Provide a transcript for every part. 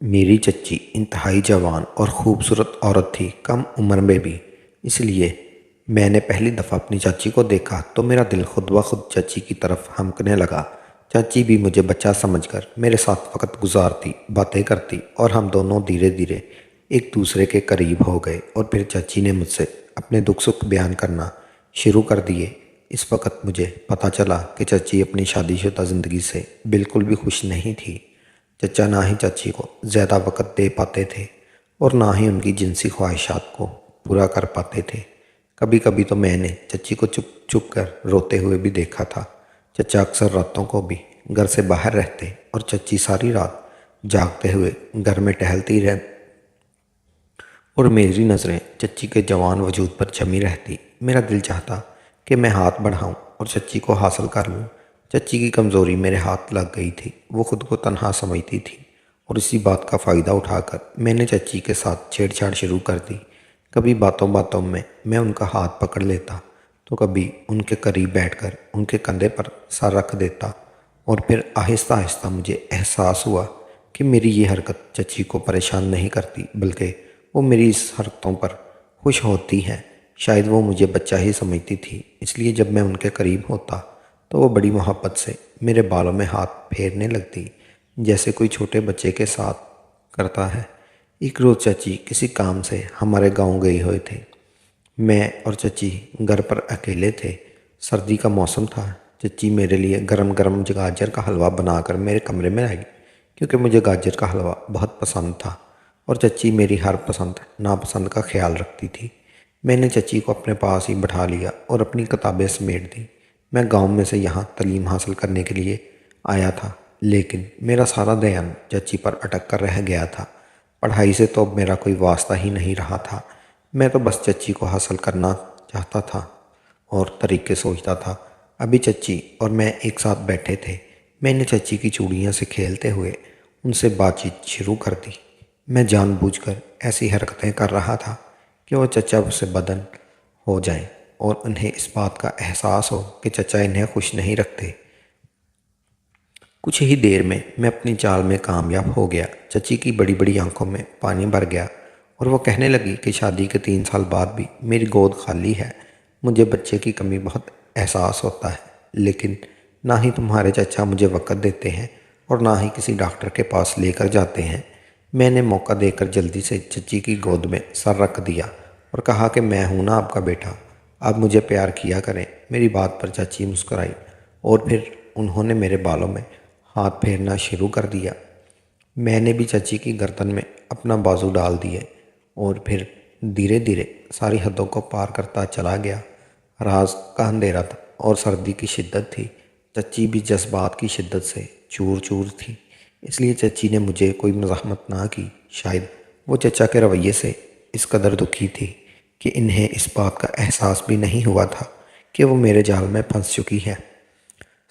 मेरी चच्ची इंतहाई जवान और ख़ूबसूरत औरत थी, कम उम्र में भी। इसलिए मैंने पहली दफ़ा अपनी चाची को देखा तो मेरा दिल खुद ब खुद चाची की तरफ हमकने लगा। चाची भी मुझे बच्चा समझकर मेरे साथ वक़्त गुजारती, बातें करती और हम दोनों धीरे धीरे एक दूसरे के करीब हो गए। और फिर चाची ने मुझसे अपने दुख सुख बयान करना शुरू कर दिए। इस वक्त मुझे पता चला कि चाची अपनी शादीशुदा ज़िंदगी से बिल्कुल भी खुश नहीं थी। चचा ना ही चाची को ज़्यादा वक़्त दे पाते थे और ना ही उनकी जिनसी ख्वाहिशात को पूरा कर पाते थे। कभी कभी तो मैंने चच्ची को चुप चुप कर रोते हुए भी देखा था। चचा अक्सर रातों को भी घर से बाहर रहते और चच्ची सारी रात जागते हुए घर में टहलती रह और मेरी नज़रें चच्ची के जवान वजूद पर जमी रहती। मेरा दिल चाहता कि मैं हाथ बढ़ाऊं और चच्ची को हासिल कर लूं। चच्ची की कमज़ोरी मेरे हाथ लग गई थी। वो खुद को तन्हा समझती थी और इसी बात का फ़ायदा उठाकर मैंने चच्ची के साथ छेड़छाड़ शुरू कर दी। कभी बातों बातों में मैं उनका हाथ पकड़ लेता तो कभी उनके करीब बैठकर उनके कंधे पर सर रख देता। और फिर आहिस्ता आहिस्ता मुझे एहसास हुआ कि मेरी ये हरकत चच्ची को परेशान नहीं करती, बल्कि वो मेरी इस हरकतों पर खुश होती हैं। शायद वो मुझे बच्चा ही समझती थी, इसलिए जब मैं उनके करीब होता तो वो बड़ी मोहब्बत से मेरे बालों में हाथ फेरने लगती, जैसे कोई छोटे बच्चे के साथ करता है। एक रोज़ चाची किसी काम से हमारे गांव गए हुए थे। मैं और चची घर पर अकेले थे। सर्दी का मौसम था। चची मेरे लिए गरम गरम गाजर का हलवा बनाकर मेरे कमरे में आई, क्योंकि मुझे गाजर का हलवा बहुत पसंद था और चची मेरी हर पसंद नापसंद का ख्याल रखती थी। मैंने चची को अपने पास ही बैठा लिया और अपनी किताबें समेट दी। मैं गांव में से यहाँ तालीम हासिल करने के लिए आया था, लेकिन मेरा सारा ध्यान चची पर अटक कर रह गया था। पढ़ाई से तो अब मेरा कोई वास्ता ही नहीं रहा था। मैं तो बस चच्ची को हासिल करना चाहता था और तरीके सोचता था। अभी चच्ची और मैं एक साथ बैठे थे। मैंने चच्ची की चूड़ियों से खेलते हुए उनसे बातचीत शुरू कर दी। मैं जानबूझकर ऐसी हरकतें कर रहा था कि वो चचा से बदन हो जाएं और उन्हें इस बात का एहसास हो कि चचा इन्हें खुश नहीं रखते। कुछ ही देर में मैं अपनी चाल में कामयाब हो गया। चची की बड़ी बड़ी आंखों में पानी भर गया और वो कहने लगी कि शादी के 3 साल बाद भी मेरी गोद खाली है। मुझे बच्चे की कमी बहुत एहसास होता है, लेकिन ना ही तुम्हारे चचा मुझे वक़्त देते हैं और ना ही किसी डॉक्टर के पास लेकर जाते हैं। मैंने मौका देकर जल्दी से चची की गोद में सर रख दिया और कहा कि मैं हूं ना आपका बेटा, आप मुझे प्यार किया करें। मेरी बात पर चाची मुस्कुराई और फिर उन्होंने मेरे बालों में हाथ फेरना शुरू कर दिया। मैंने भी चाची की गर्दन में अपना बाजू डाल दिए और फिर धीरे धीरे सारी हदों को पार करता चला गया। रात का अंधेरा था और सर्दी की शिद्दत थी। चच्ची भी जज्बात की शिद्दत से चूर चूर थी, इसलिए चच्ची ने मुझे कोई मज़ाहमत ना की। शायद वो चचा के रवैये से इस कदर दुखी थी कि इन्हें इस बात का एहसास भी नहीं हुआ था कि वो मेरे जाल में फंस चुकी है।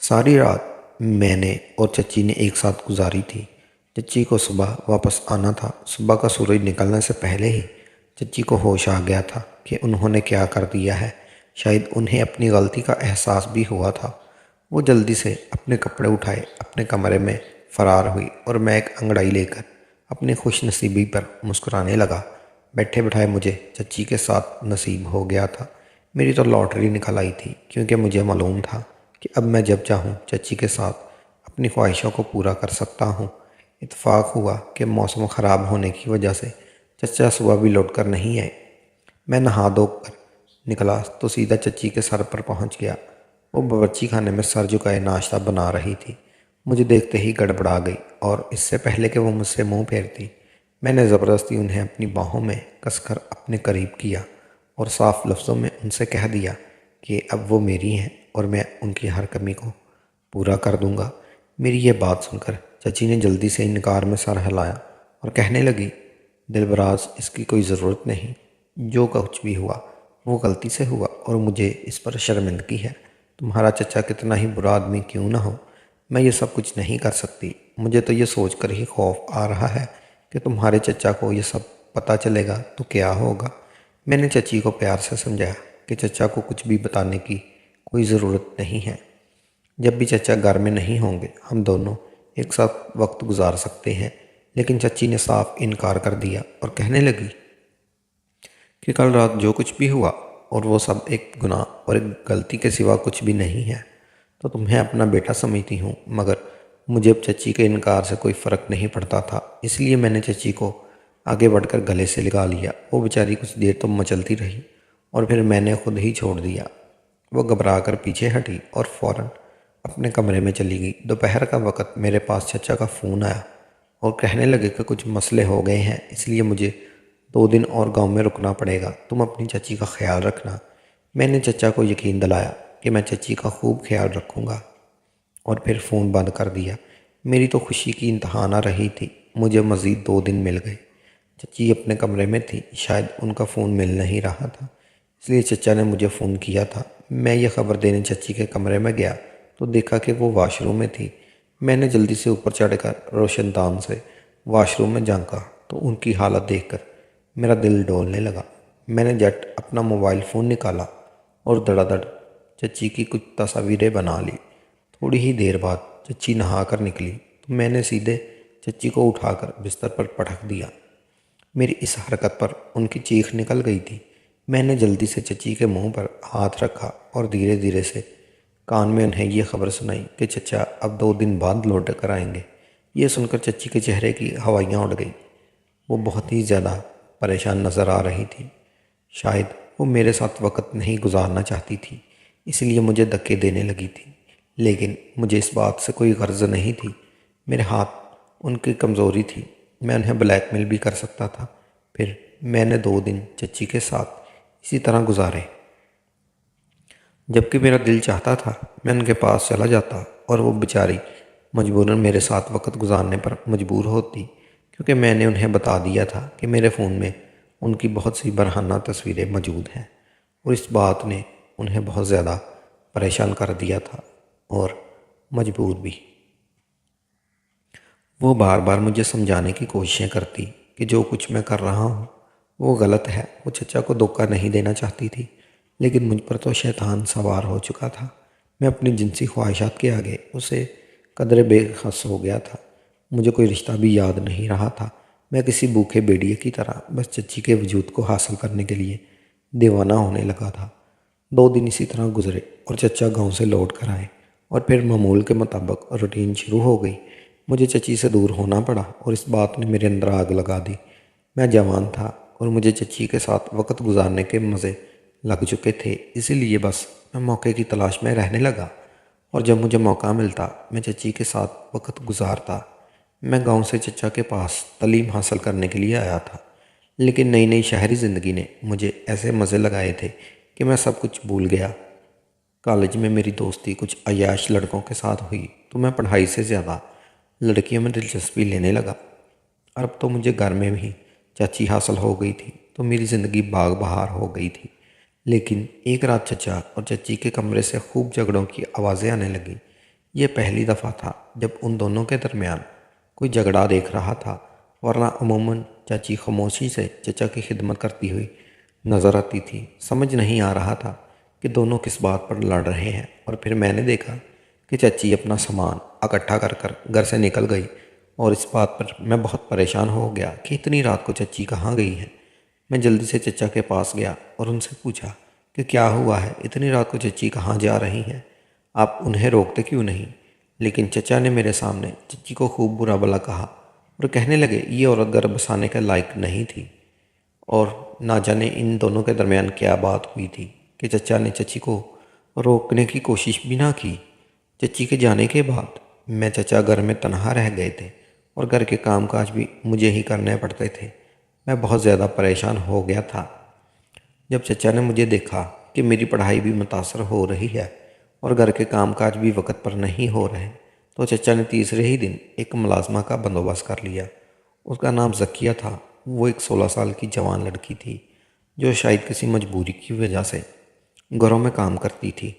सारी रात मैंने और चच्ची ने एक साथ गुजारी थी। चच्ची को सुबह वापस आना था। सुबह का सूरज निकलने से पहले ही चच्ची को होश आ गया था कि उन्होंने क्या कर दिया है। शायद उन्हें अपनी गलती का एहसास भी हुआ था। वो जल्दी से अपने कपड़े उठाए अपने कमरे में फ़रार हुई और मैं एक अंगड़ाई लेकर अपनी खुशनसीबी पर मुस्कुराने लगा। बैठे बिठाए मुझे चच्ची के साथ नसीब हो गया था। मेरी तो लॉटरी निकल आई थी, क्योंकि मुझे मालूम था कि अब मैं जब चाहूँ चच्ची के साथ अपनी ख्वाहिशों को पूरा कर सकता हूँ। इत्तेफाक हुआ कि मौसम ख़राब होने की वजह से चचा सुबह भी लौट कर नहीं आए। मैं नहा धोकर निकला तो सीधा चच्ची के सर पर पहुँच गया। वो बावर्ची खाने में सर झुकाए नाश्ता बना रही थी। मुझे देखते ही गड़बड़ा गई और इससे पहले कि वो मुझसे मुंह फेरती, मैंने ज़बरदस्ती उन्हें अपनी बाहों में कसकर अपने करीब किया और साफ लफ्ज़ों में उनसे कह दिया कि अब वो मेरी हैं और मैं उनकी हर कमी को पूरा कर दूंगा। मेरी ये बात सुनकर चची ने जल्दी से इनकार में सर हिलाया और कहने लगी, दिलबराज, इसकी कोई ज़रूरत नहीं। जो कुछ भी हुआ वो गलती से हुआ और मुझे इस पर शर्मिंदगी है। तुम्हारा चचा कितना ही बुरा आदमी क्यों ना हो, मैं ये सब कुछ नहीं कर सकती। मुझे तो ये सोचकर ही खौफ आ रहा है कि तुम्हारे चचा को ये सब पता चलेगा तो क्या होगा। मैंने चची को प्यार से समझाया कि चचा को कुछ भी बताने की कोई ज़रूरत नहीं है। जब भी चचा घर में नहीं होंगे हम दोनों एक साथ वक्त गुजार सकते हैं, लेकिन चची ने साफ इनकार कर दिया और कहने लगी कि कल रात जो कुछ भी हुआ और वो सब एक गुनाह और एक गलती के सिवा कुछ भी नहीं है। तो तुम्हें अपना बेटा समझती हूँ, मगर मुझे अब चची के इनकार से कोई फ़र्क नहीं पड़ता था, इसलिए मैंने चची को आगे बढ़कर गले से लगा लिया। वो बेचारी कुछ देर तो मचलती रही और फिर मैंने खुद ही छोड़ दिया। वो घबरा कर पीछे हटी और फ़ौरन अपने कमरे में चली गई। दोपहर का वक़्त मेरे पास चचा का फ़ोन आया और कहने लगे कि कुछ मसले हो गए हैं, इसलिए मुझे 2 दिन और गांव में रुकना पड़ेगा। तुम अपनी चची का ख्याल रखना। मैंने चचा को यकीन दिलाया कि मैं चची का खूब ख्याल रखूँगा और फिर फ़ोन बंद कर दिया। मेरी तो खुशी की इंतहा ना रही थी। मुझे मज़ीद 2 दिन मिल गए। चची अपने कमरे में थी, शायद उनका फ़ोन मिल नहीं रहा था, इसलिए चचा ने मुझे फ़ोन किया था। मैं ये ख़बर देने चची के कमरे में गया तो देखा कि वो वॉशरूम में थी। मैंने जल्दी से ऊपर चढ़कर रोशनदान से वॉशरूम में झांका तो उनकी हालत देखकर मेरा दिल डोलने लगा। मैंने झट अपना मोबाइल फ़ोन निकाला और धड़ाधड़ चची की कुछ तस्वीरें बना ली। थोड़ी ही देर बाद चची नहा कर निकली तो मैंने सीधे चची को उठाकर बिस्तर पर पटक दिया। मेरी इस हरकत पर उनकी चीख निकल गई थी। मैंने जल्दी से चची के मुंह पर हाथ रखा और धीरे धीरे से कान में उन्हें ये खबर सुनाई कि चचा अब 2 दिन बाद लौट कर आएंगे। ये सुनकर चची के चेहरे की हवाइयाँ उड़ गई। वो बहुत ही ज़्यादा परेशान नज़र आ रही थी। शायद वो मेरे साथ वक़्त नहीं गुजारना चाहती थी, इसलिए मुझे धक्के देने लगी थी, लेकिन मुझे इस बात से कोई गर्ज नहीं थी। मेरे हाथ उनकी कमज़ोरी थी, मैं उन्हें ब्लैकमेल भी कर सकता था। फिर मैंने 2 दिन चची के साथ इसी तरह गुजारे। जबकि मेरा दिल चाहता था मैं उनके पास चला जाता और वो बेचारी मजबूरन मेरे साथ वक़्त गुजारने पर मजबूर होती, क्योंकि मैंने उन्हें बता दिया था कि मेरे फ़ोन में उनकी बहुत सी बरहाना तस्वीरें मौजूद हैं। और इस बात ने उन्हें बहुत ज़्यादा परेशान कर दिया था और मजबूर भी। वो बार बार मुझे समझाने की कोशिशें करती कि जो कुछ मैं कर रहा हूँ वो गलत है। वो चचा को धोखा नहीं देना चाहती थी, लेकिन मुझ पर तो शैतान सवार हो चुका था। मैं अपनी जिनसी ख्वाहिशात के आगे उसे कदरे बेखस हो गया था। मुझे कोई रिश्ता भी याद नहीं रहा था। मैं किसी भूखे भेड़िए की तरह बस चच्ची के वजूद को हासिल करने के लिए दीवाना होने लगा था। 2 दिन इसी तरह गुजरे और चचा गांव से लौट कर आए और फिर मामूल के मुताबिक रूटीन शुरू हो गई। मुझे चची से दूर होना पड़ा और इस बात ने मेरे अंदर आग लगा दी। मैं जवान था और मुझे चची के साथ वक़्त गुजारने के मज़े लग चुके थे, इसीलिए बस मैं मौके की तलाश में रहने लगा और जब मुझे मौका मिलता मैं चची के साथ वक़्त गुजारता। मैं गांव से चचा के पास तालीम हासिल करने के लिए आया था, लेकिन नई नई शहरी ज़िंदगी ने मुझे ऐसे मज़े लगाए थे कि मैं सब कुछ भूल गया। कॉलेज में मेरी दोस्ती कुछ अय्याश लड़कों के साथ हुई तो मैं पढ़ाई से ज़्यादा लड़कियों में दिलचस्पी लेने लगा। अब तो मुझे घर में भी चाची हासिल हो गई थी तो मेरी ज़िंदगी बाग बहार हो गई थी। लेकिन एक रात चचा और चची के कमरे से खूब झगड़ों की आवाज़ें आने लगीं। यह पहली दफ़ा था जब उन दोनों के दरमियान कोई झगड़ा देख रहा था, वरना अमूमन चाची खामोशी से चचा की खिदमत करती हुई नज़र आती थी। समझ नहीं आ रहा था कि दोनों किस बात पर लड़ रहे हैं। और फिर मैंने देखा कि चाची अपना सामान इकट्ठा कर कर घर से निकल गई और इस बात पर मैं बहुत परेशान हो गया कि इतनी रात को चाची कहाँ गई है। मैं जल्दी से चचा के पास गया और उनसे पूछा कि क्या हुआ है, इतनी रात को चची कहाँ जा रही हैं, आप उन्हें रोकते क्यों नहीं। लेकिन चचा ने मेरे सामने चची को खूब बुरा भला कहा और कहने लगे ये औरत घर बसाने के लायक नहीं थी। और ना जाने इन दोनों के दरमियान क्या बात हुई थी कि चचा ने चची को रोकने की कोशिश भी ना की। चची के जाने के बाद मैं चचा घर में तनहा रह गए थे और घर के कामकाज भी मुझे ही करने पड़ते थे। मैं बहुत ज़्यादा परेशान हो गया था। जब चचा ने मुझे देखा कि मेरी पढ़ाई भी मुतासर हो रही है और घर के कामकाज भी वक्त पर नहीं हो रहे, तो चचा ने तीसरे ही दिन एक मुलाजमा का बंदोबस्त कर लिया। उसका नाम जकिया था। वो एक 16 साल की जवान लड़की थी जो शायद किसी मजबूरी की वजह से घरों में काम करती थी।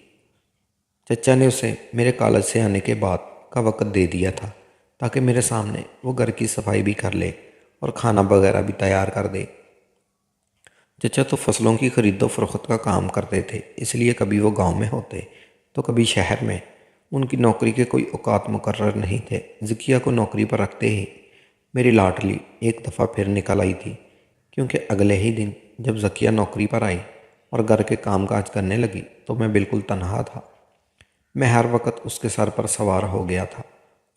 चचा ने उसे मेरे कॉलेज से आने के बाद का वक़्त दे दिया था ताकि मेरे सामने वो घर की सफाई भी कर ले और खाना वगैरह भी तैयार कर दे। चचा तो फसलों की खरीदो फरोख्त का काम करते थे, इसलिए कभी वो गांव में होते तो कभी शहर में। उनकी नौकरी के कोई औकात मुकर्रर नहीं थे। ज़किया को नौकरी पर रखते ही मेरी लाडली एक दफ़ा फिर निकल आई थी, क्योंकि अगले ही दिन जब ज़किया नौकरी पर आई और घर के काम काज करने लगी तो मैं बिल्कुल तनहा था। मैं हर वक्त उसके सर पर सवार हो गया था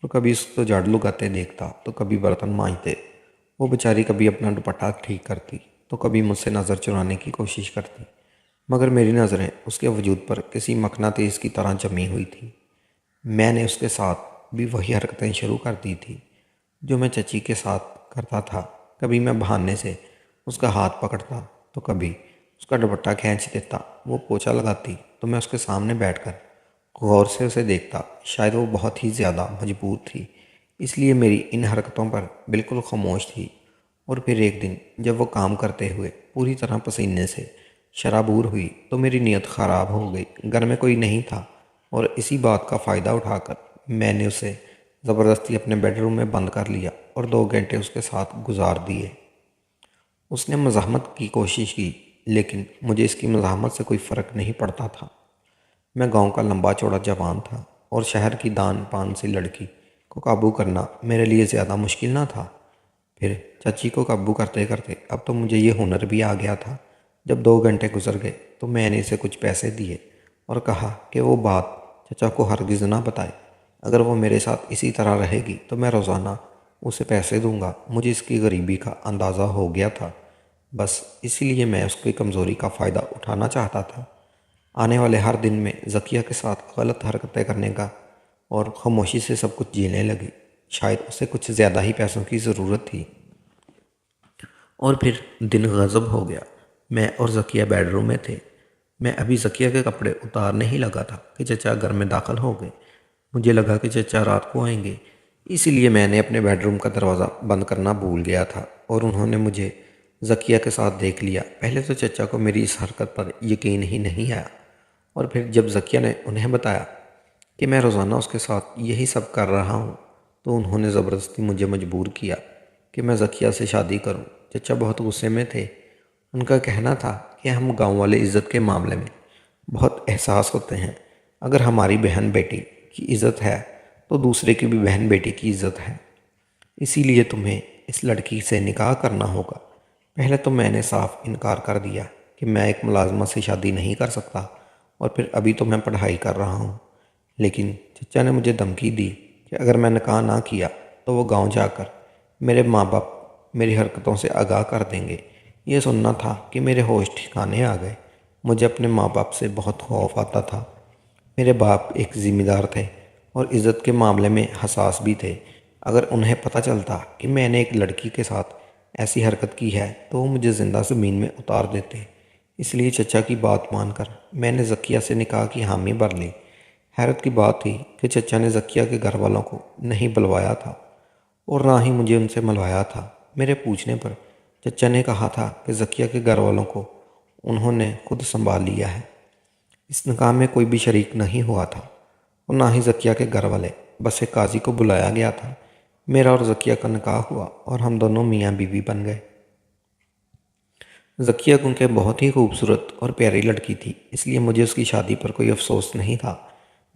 और कभी उसको झाड़ू लगाते देखता तो कभी बर्तन मांजते। वो बेचारी कभी अपना दुपट्टा ठीक करती तो कभी मुझसे नज़र चुराने की कोशिश करती, मगर मेरी नज़रें उसके वजूद पर किसी मकनातीस की तरह जमी हुई थी। मैंने उसके साथ भी वही हरकतें शुरू कर दी थी जो मैं चची के साथ करता था। कभी मैं बहाने से उसका हाथ पकड़ता तो कभी उसका दुपट्टा खींच देता। वो पोछा लगाती तो मैं उसके सामने बैठकर गौर से उसे देखता। शायद वो बहुत ही ज़्यादा मजबूर थी, इसलिए मेरी इन हरकतों पर बिल्कुल खामोश थी। और फिर एक दिन जब वो काम करते हुए पूरी तरह पसीने से शराबूर हुई तो मेरी नीयत ख़राब हो गई। घर में कोई नहीं था और इसी बात का फ़ायदा उठाकर मैंने उसे ज़बरदस्ती अपने बेडरूम में बंद कर लिया और 2 घंटे उसके साथ गुजार दिए। उसने मज़ाहमत की कोशिश की, लेकिन मुझे इसकी मज़ाहमत से कोई फ़र्क नहीं पड़ता था। मैं गांव का लंबा चौड़ा जवान था और शहर की दान पान सी लड़की को काबू करना मेरे लिए ज़्यादा मुश्किल ना था। फिर चाची को काबू करते करते अब तो मुझे ये हुनर भी आ गया था। जब 2 घंटे गुजर गए तो मैंने इसे कुछ पैसे दिए और कहा कि वो बात चचा को हरगिज़ ना बताए। अगर वो मेरे साथ इसी तरह रहेगी तो मैं रोज़ाना उसे पैसे दूंगा। मुझे इसकी गरीबी का अंदाज़ा हो गया था, बस इसीलिए मैं उसकी कमज़ोरी का फ़ायदा उठाना चाहता था। आने वाले हर दिन में ज़किया के साथ गलत हरकतें करने का और खामोशी से सब कुछ झेलने लगी। शायद उसे कुछ ज़्यादा ही पैसों की ज़रूरत थी। और फिर दिन गज़ब हो गया। मैं और ज़किया बेडरूम में थे। मैं अभी ज़किया के कपड़े उतारने ही लगा था कि चचा घर में दाखिल हो गए। मुझे लगा कि चचा रात को आएंगे, इसीलिए मैंने अपने बेडरूम का दरवाज़ा बंद करना भूल गया था और उन्होंने मुझे ज़किया के साथ देख लिया। पहले तो चचा को मेरी इस हरकत पर यकीन ही नहीं आया, और फिर जब ज़किया ने उन्हें बताया कि मैं रोज़ाना उसके साथ यही सब कर रहा हूँ तो उन्होंने ज़बरदस्ती मुझे मजबूर किया कि मैं ज़किया से शादी करूँ। चचा बहुत गुस्से में थे। उनका कहना था कि हम गांव वाले इज़्ज़त के मामले में बहुत एहसास होते हैं। अगर हमारी बहन बेटी की इज़्ज़त है तो दूसरे की भी बहन बेटी की इज़्ज़त है, इसीलिए तुम्हें इस लड़की से निकाह करना होगा। पहले तो मैंने साफ इनकार कर दिया कि मैं एक मुलाजमा से शादी नहीं कर सकता, और फिर अभी तो मैं पढ़ाई कर रहा हूँ। लेकिन चचा ने मुझे धमकी दी कि अगर मैं निकाह ना किया तो वो गांव जाकर मेरे माँ बाप मेरी हरकतों से आगाह कर देंगे। ये सुनना था कि मेरे होश ठिकाने आ गए। मुझे अपने माँ बाप से बहुत खौफ आता था। मेरे बाप एक ज़िम्मेदार थे और इज़्ज़त के मामले में हसास भी थे। अगर उन्हें पता चलता कि मैंने एक लड़की के साथ ऐसी हरकत की है तो वो मुझे ज़िंदा ज़मीन में उतार देते। इसलिए चचा की बात मानकर मैंने ज़किया से निकाह की हामी भर ली। हैरत की बात थी कि चचा ने ज़किया के घर वालों को नहीं बुलवाया था और ना ही मुझे उनसे मिलवाया था। मेरे पूछने पर चचा ने कहा था कि ज़किया के घर वालों को उन्होंने खुद संभाल लिया है। इस निकाह में कोई भी शरीक नहीं हुआ था और ना ही ज़किया के घर वाले। बस एक काजी को बुलाया गया था। मेरा और ज़किया का निकाह हुआ और हम दोनों मियाँ बीवी बन गए। ज़किया क्योंकि बहुत ही खूबसूरत और प्यारी लड़की थी, इसलिए मुझे उसकी शादी पर कोई अफसोस नहीं था।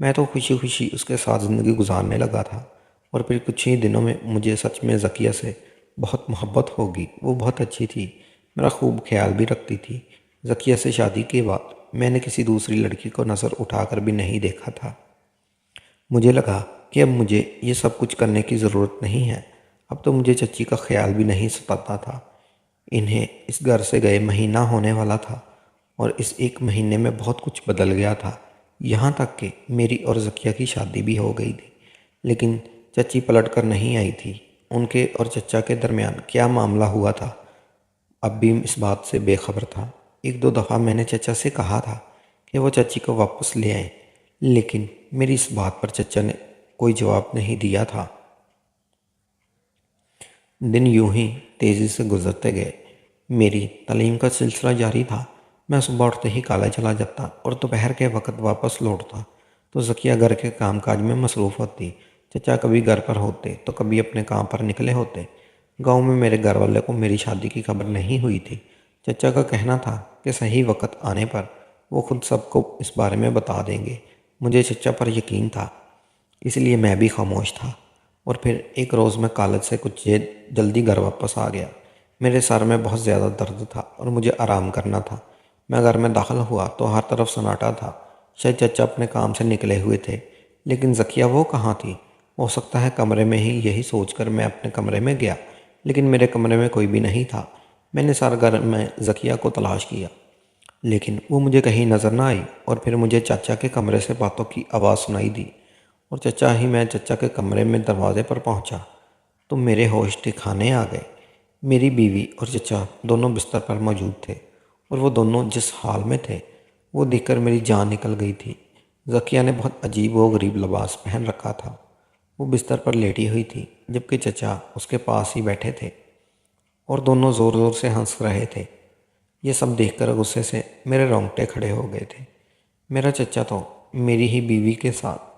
मैं तो खुशी खुशी उसके साथ ज़िंदगी गुजारने लगा था। और फिर कुछ ही दिनों में मुझे सच में ज़किया से बहुत मोहब्बत होगी। वो बहुत अच्छी थी, मेरा खूब ख्याल भी रखती थी। ज़किया से शादी के बाद मैंने किसी दूसरी लड़की को नज़र उठाकर भी नहीं देखा था। मुझे लगा कि अब मुझे ये सब कुछ करने की ज़रूरत नहीं है। अब तो मुझे चच्ची का ख्याल भी नहीं सताता था। इन्हें इस घर से गए महीना होने वाला था और इस एक महीने में बहुत कुछ बदल गया था। यहाँ तक कि मेरी और ज़किया की शादी भी हो गई थी, लेकिन चच्ची पलट कर नहीं आई थी। उनके और चचा के दरमियान क्या मामला हुआ था अब भी इस बात से बेखबर था। एक दो दफ़ा मैंने चचा से कहा था कि वो चची को वापस ले आए, लेकिन मेरी इस बात पर चचा ने कोई जवाब नहीं दिया था। दिन यूं ही तेज़ी से गुजरते गए। मेरी तालीम का सिलसिला जारी था। मैं सुबह उठते ही कॉलेज चला जाता और दोपहर के वक्त वापस लौटता तो ज़किया घर के कामकाज में मसरूफ़ होती। चचा कभी घर पर होते तो कभी अपने काम पर निकले होते। गांव में मेरे घर वाले को मेरी शादी की खबर नहीं हुई थी। चचा का कहना था कि सही वक्त आने पर वो खुद सबको इस बारे में बता देंगे। मुझे चचा पर यकीन था, इसलिए मैं भी खामोश था। और फिर एक रोज़ मैं कॉलेज से कुछ जल्दी घर वापस आ गया। मेरे सर में बहुत ज़्यादा दर्द था और मुझे आराम करना था। मैं घर में दाखिल हुआ तो हर तरफ सन्नाटा था। शायद चचा अपने काम से निकले हुए थे, लेकिन ज़किया वो कहाँ थी? हो सकता है कमरे में ही। यही सोचकर मैं अपने कमरे में गया, लेकिन मेरे कमरे में कोई भी नहीं था। मैंने सारा घर में ज़किया को तलाश किया, लेकिन वो मुझे कहीं नज़र ना आई। और फिर मुझे चाचा के कमरे से बातों की आवाज़ सुनाई दी और मैं चचा के कमरे में दरवाजे पर पहुंचा तो मेरे होश ठिकाने आ गए। मेरी बीवी और चचा दोनों बिस्तर पर मौजूद थे, और वो दोनों जिस हाल में थे वो देखकर मेरी जान निकल गई थी। ज़किया ने बहुत अजीब व गरीब लिबास पहन रखा था। वो बिस्तर पर लेटी हुई थी, जबकि चचा उसके पास ही बैठे थे और दोनों ज़ोर ज़ोर से हंस रहे थे। ये सब देखकर गुस्से से मेरे रोंगटे खड़े हो गए थे। मेरा चचा तो मेरी ही बीवी के साथ।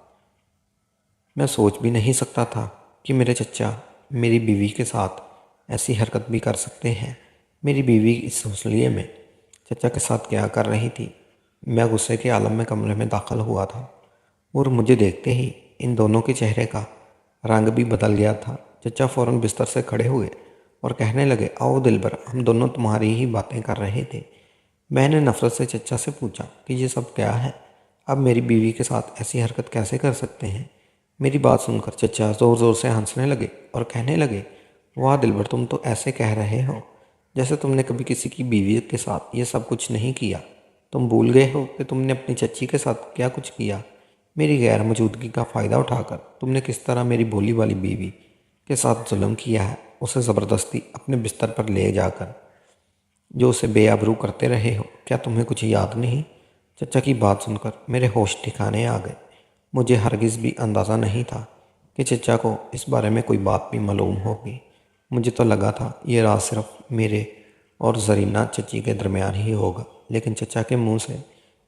मैं सोच भी नहीं सकता था कि मेरे चचा मेरी बीवी के साथ ऐसी हरकत भी कर सकते हैं। मेरी बीवी इस हौसले में चचा के साथ क्या कर रही थी? मैं गुस्से के आलम में कमरे में दाखिल हुआ था, और मुझे देखते ही इन दोनों के चेहरे का रंग भी बदल गया था। चचा फ़ौरन बिस्तर से खड़े हुए और कहने लगे, आओ दिलबर, हम दोनों तुम्हारी ही बातें कर रहे थे। मैंने नफ़रत से चचा से पूछा कि ये सब क्या है? अब मेरी बीवी के साथ ऐसी हरकत कैसे कर सकते हैं? मेरी बात सुनकर चचा ज़ोर ज़ोर से हंसने लगे और कहने लगे, वाह दिलबर, तुम तो ऐसे कह रहे हो जैसे तुमने कभी किसी की बीवी के साथ ये सब कुछ नहीं किया। तुम भूल गए हो कि तुमने अपनी चच्ची के साथ क्या कुछ किया। मेरी गैर मौजूदगी का फ़ायदा उठाकर तुमने किस तरह मेरी भोली वाली बीवी के साथ जुल्म किया है, उसे ज़बरदस्ती अपने बिस्तर पर ले जाकर जो उसे बेआबरू करते रहे हो। क्या तुम्हें कुछ याद नहीं? चचा की बात सुनकर मेरे होश ठिकाने आ गए। मुझे हरगिज़ भी अंदाज़ा नहीं था कि चचा को इस बारे में कोई बात भी मालूम होगी। मुझे तो लगा था ये राज सिर्फ मेरे और जरीना चची के दरमियान ही होगा, लेकिन चचा के मुंह से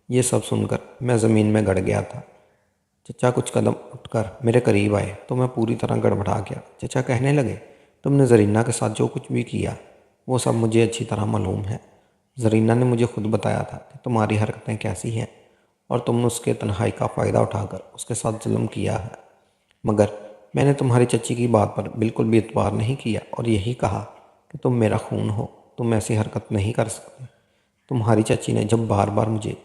ये सब सुनकर मैं ज़मीन में गड़ गया था। चचा कुछ कदम उठकर मेरे करीब आए तो मैं पूरी तरह गड़बड़ा गया। चचा कहने लगे, तुमने जरीना के साथ जो कुछ भी किया वो सब मुझे अच्छी तरह मालूम है। जरीना ने मुझे खुद बताया था कि तुम्हारी हरकतें कैसी हैं, और तुमने उसके तन्हाई का फ़ायदा उठाकर उसके साथ जुल्म किया है। मगर मैंने तुम्हारी चच्ची की बात पर बिल्कुल भी एतबार नहीं किया और यही कहा कि तुम मेरा खून हो, तुम ऐसी हरकत नहीं कर सकते। तुम्हारी चाची ने जब बार बार मुझे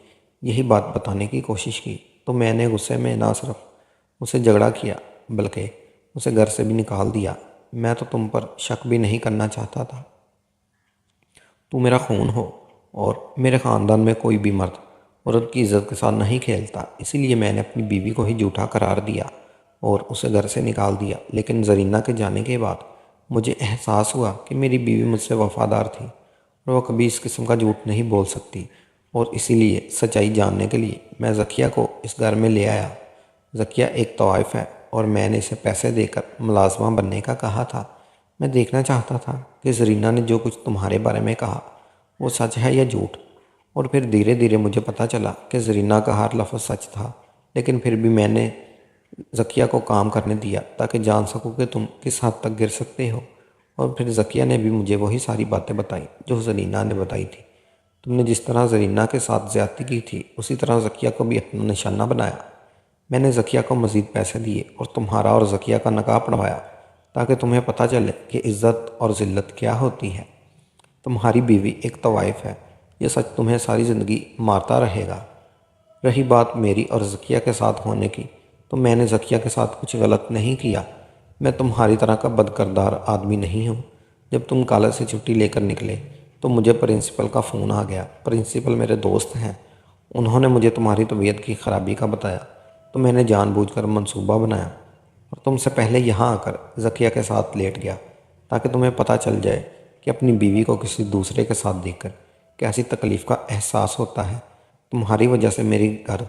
यही बात बताने की कोशिश की तो मैंने गुस्से में ना सिर्फ उसे झगड़ा किया बल्कि उसे घर से भी निकाल दिया। मैं तो तुम पर शक भी नहीं करना चाहता था। तू मेरा खून हो, और मेरे ख़ानदान में कोई भी मर्द औरत की इज़्ज़त के साथ नहीं खेलता। इसीलिए मैंने अपनी बीवी को ही झूठा करार दिया और उसे घर से निकाल दिया। लेकिन जरीना के जाने के बाद मुझे एहसास हुआ कि मेरी बीवी मुझसे वफ़ादार थी और वह कभी इस किस्म का झूठ नहीं बोल सकती, और इसीलिए सच्चाई जानने के लिए मैं ज़किया को इस घर में ले आया। ज़किया एक तवाइफ़ है और मैंने इसे पैसे देकर मुलाजमा बनने का कहा था। मैं देखना चाहता था कि जरीना ने जो कुछ तुम्हारे बारे में कहा वो सच है या झूठ। और फिर धीरे धीरे मुझे पता चला कि जरीना का हर लफ्ज़ सच था, लेकिन फिर भी मैंने ज़किया को काम करने दिया ताकि जान सकूं कि तुम किस हद तक गिर सकते हो। और फिर ज़किया ने भी मुझे वही सारी बातें बताई जो जरीना ने बताई थी। तुमने जिस तरह जरीना के साथ ज़्यादती की थी उसी तरह ज़किया को भी अपना निशाना बनाया। मैंने ज़किया को मज़ीद पैसे दिए और तुम्हारा और ज़किया का निकाह पढ़वाया ताकि तुम्हें पता चले कि इज़्ज़त और ज़िल्लत क्या होती है। तुम्हारी बीवी एक तवाइफ़ है, ये सच तुम्हें सारी ज़िंदगी मारता रहेगा। रही बात मेरी और ज़किया के साथ होने की, तो मैंने ज़किया के साथ कुछ गलत नहीं किया। मैं तुम्हारी तरह का बदकिरदार आदमी नहीं हूँ। जब तुम कॉलेज से छुट्टी लेकर निकले तो मुझे प्रिंसिपल का फ़ोन आ गया। प्रिंसिपल मेरे दोस्त हैं। उन्होंने मुझे तुम्हारी तबीयत की ख़राबी का बताया, तो मैंने जानबूझकर मंसूबा बनाया और तुमसे पहले यहाँ आकर ज़किया के साथ लेट गया ताकि तुम्हें पता चल जाए कि अपनी बीवी को किसी दूसरे के साथ देखकर कैसी तकलीफ़ का एहसास होता है। तुम्हारी वजह से मेरी घर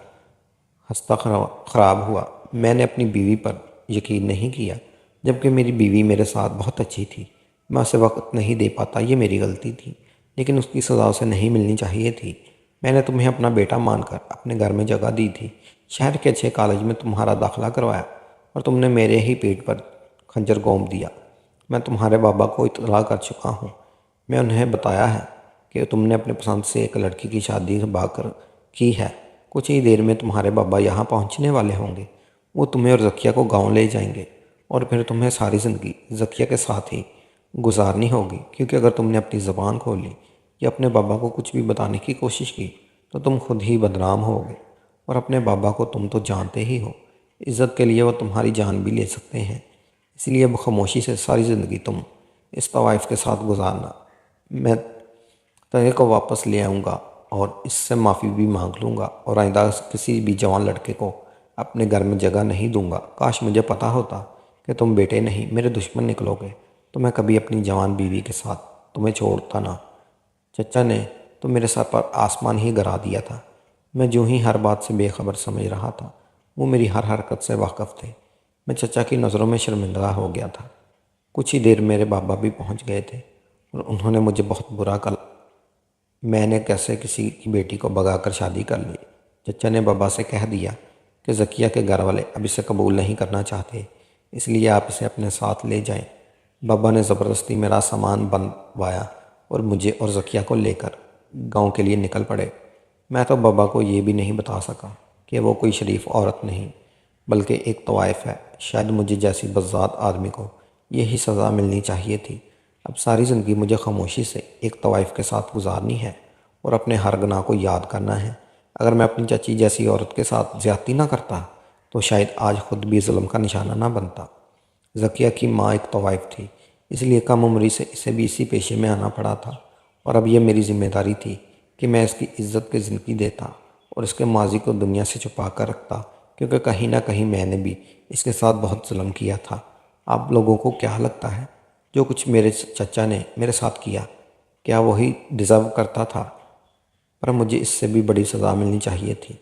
हंसता ख़राब हुआ। मैंने अपनी बीवी पर यकीन नहीं किया, जबकि मेरी बीवी मेरे साथ बहुत अच्छी थी। मैं उसे वक्त नहीं दे पाता, ये मेरी गलती थी, लेकिन उसकी सज़ा उसे नहीं मिलनी चाहिए थी। मैंने तुम्हें अपना बेटा मानकर अपने घर में जगह दी थी, शहर के अच्छे कॉलेज में तुम्हारा दाखिला करवाया, और तुमने मेरे ही पेट पर खंजर घोंप दिया। मैं तुम्हारे बाबा को इत्तला कर चुका हूँ। मैं उन्हें बताया है कि तुमने अपने पसंद से एक लड़की की शादी भागकर की है। कुछ ही देर में तुम्हारे बाबा यहाँ पहुँचने वाले होंगे। वो तुम्हें और ज़किया को गाँव ले जाएंगे और फिर तुम्हें सारी ज़िंदगी ज़किया के साथ ही गुजारनी होगी, क्योंकि अगर तुमने अपनी ज़बान खोली या अपने बाबा को कुछ भी बताने की कोशिश की तो तुम खुद ही बदनाम होगे। और अपने बाबा को तुम तो जानते ही हो, इज़्ज़त के लिए वो तुम्हारी जान भी ले सकते हैं। इसलिए अब खामोशी से सारी ज़िंदगी तुम इस तवाइफ़ के साथ गुजारना। मैं तय को वापस ले आऊँगा और इससे माफ़ी भी मांग लूँगा, और आइंदा किसी भी जवान लड़के को अपने घर में जगह नहीं दूँगा। काश मुझे पता होता कि तुम बेटे नहीं मेरे दुश्मन निकलोगे, तो मैं कभी अपनी जवान बीवी के साथ तुम्हें छोड़ता ना। चचा ने तो मेरे सर पर आसमान ही गिरा दिया था। मैं जो ही हर बात से बेखबर समझ रहा था, वो मेरी हर हरकत से वाकिफ़ थे। मैं चचा की नज़रों में शर्मिंदा हो गया था। कुछ ही देर मेरे बाबा भी पहुंच गए थे और उन्होंने मुझे बहुत बुरा कल मैंने कैसे किसी की बेटी को भगाकर शादी कर ली। चचा ने बाबा से कह दिया कि ज़किया के घर वाले अब इसे कबूल नहीं करना चाहते, इसलिए आप इसे अपने साथ ले जाएं। बाबा ने ज़बरदस्ती मेरा सामान बनवाया और मुझे और ज़किया को लेकर गांव के लिए निकल पड़े। मैं तो बाबा को ये भी नहीं बता सका कि वो कोई शरीफ औरत नहीं बल्कि एक तवाइफ़ है। शायद मुझे जैसी बज़ात आदमी को यही सज़ा मिलनी चाहिए थी। अब सारी ज़िंदगी मुझे खामोशी से एक तवाइफ़ के साथ गुजारनी है और अपने हर गुनाह को याद करना है। अगर मैं अपनी चाची जैसी औरत के साथ ज़्यादती ना करता तो शायद आज ख़ुद भी जुल्म का निशाना ना बनता। ज़किया की माँ एक तवाइफ़ थी, इसलिए कम उम्री से इसे भी इसी पेशे में आना पड़ा था, और अब यह मेरी ज़िम्मेदारी थी कि मैं इसकी इज़्ज़त की ज़िंदगी देता और इसके माजी को दुनिया से छुपा कर रखता, क्योंकि कहीं ना कहीं मैंने भी इसके साथ बहुत जुल्म किया था। आप लोगों को क्या लगता है जो कुछ मेरे चचा ने मेरे साथ किया, क्या वही डिज़र्व करता था? पर मुझे इससे भी बड़ी सज़ा मिलनी चाहिए थी।